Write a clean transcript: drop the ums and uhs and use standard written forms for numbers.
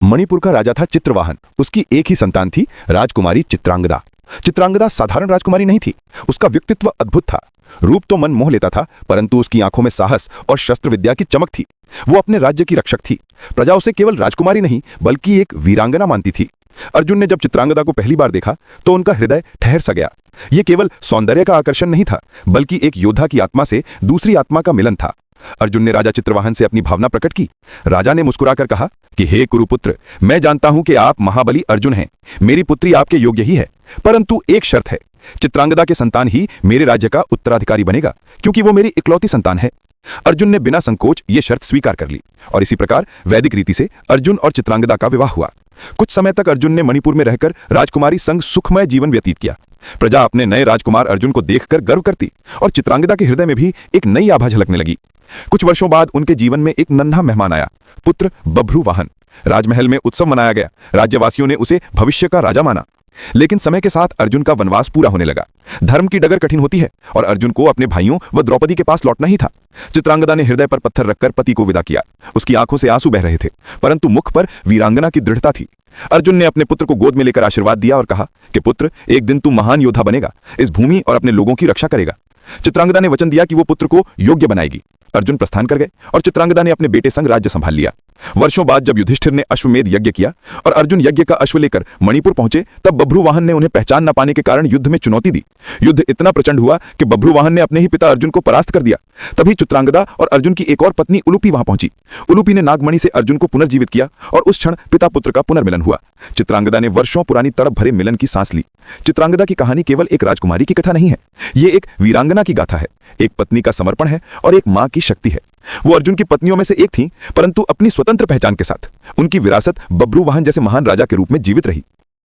मणिपुर का राजा था चित्रवाहन। उसकी एक ही संतान थी, राजकुमारी चित्रांगदा। चित्रांगदा साधारण राजकुमारी नहीं थी। उसका व्यक्तित्व अद्भुत था। रूप तो मन मोह लेता था, परंतु उसकी आंखों में साहस और शस्त्र विद्या की चमक थी। वो अपने राज्य की रक्षक थी। प्रजा उसे केवल राजकुमारी नहीं बल्कि एक वीरांगना मानती थी। अर्जुन ने जब चित्रांगदा को पहली बार देखा तो उनका हृदय ठहर सा गया। ये केवल सौंदर्य का आकर्षण नहीं था, बल्कि एक योद्धा की आत्मा से दूसरी आत्मा का मिलन था। अर्जुन ने राजा चित्रवाहन से अपनी भावना प्रकट की। राजा ने मुस्कुराकर कहा कि हे कुरुपुत्र, मैं जानता हूं कि आप महाबली अर्जुन हैं। मेरी पुत्री आपके योग्य ही है, परंतु एक शर्त है। चित्रांगदा के संतान ही मेरे राज्य का उत्तराधिकारी बनेगा, क्योंकि वो मेरी इकलौती संतान है। अर्जुन ने बिना संकोच ये शर्त स्वीकार कर ली और इसी प्रकार वैदिक रीति से अर्जुन और चित्रांगदा का विवाह हुआ। कुछ समय तक अर्जुन ने मणिपुर में रहकर राजकुमारी संग सुखमय जीवन व्यतीत किया। प्रजा अपने नए राजकुमार अर्जुन को देखकर गर्व करती और चित्रांगदा के हृदय में भी एक नई आभा झलकने लगी। कुछ वर्षों बाद उनके जीवन में एक नन्हा मेहमान आया, पुत्र बभ्रुवाहन। राजमहल में उत्सव मनाया गया। राज्यवासियों ने उसे भविष्य का राजा माना। लेकिन समय के साथ अर्जुन का वनवास पूरा होने लगा। धर्म की डगर कठिन होती है और अर्जुन को अपने भाइयों व द्रौपदी के पास लौटना ही था। चित्रांगदा ने हृदय पर पत्थर रखकर पति को विदा किया। उसकी आंखों से आंसू बह रहे थे, परंतु मुख पर वीरांगना की दृढ़ता थी। अर्जुन ने अपने पुत्र को गोद में लेकर आशीर्वाद दिया और कहा कि पुत्र, एक दिन तू महान योद्धा बनेगा, इस भूमि और अपने लोगों की रक्षा करेगा। चित्रांगदा ने वचन दिया कि वो पुत्र को योग्य बनाएगी। अर्जुन प्रस्थान कर गए और चित्रांगदा ने अपने बेटे संग राज्य संभाल लिया। वर्षों बाद जब युधिष्ठिर ने अश्वमेध यज्ञ किया और अर्जुन यज्ञ का अश्व लेकर मणिपुर पहुंचे, तब बभ्रुवाहन ने उन्हें पहचान न पाने के कारण युद्ध में चुनौती दी। युद्ध इतना प्रचंड हुआ कि बभ्रुवाहन ने अपने ही पिता अर्जुन को परास्त कर दिया। तभी चित्रांगदा और अर्जुन की एक और पत्नी उलूपी वहां पहुंची। उलूपी ने नागमणि से अर्जुन को पुनर्जीवित किया और उस क्षण पिता पुत्र का पुनर्मिलन हुआ। चित्रांगदा ने वर्षों पुरानी तड़प भरे मिलन की सांस ली। चित्रांगदा की कहानी केवल एक राजकुमारी की कथा नहीं है, ये एक वीरांगना की गाथा है, एक पत्नी का समर्पण है और एक मां की शक्ति है। वो अर्जुन की पत्नियों में से एक थी, परंतु अपनी स्वतंत्र पहचान के साथ। उनकी विरासत बभ्रुवाहन जैसे महान राजा के रूप में जीवित रही।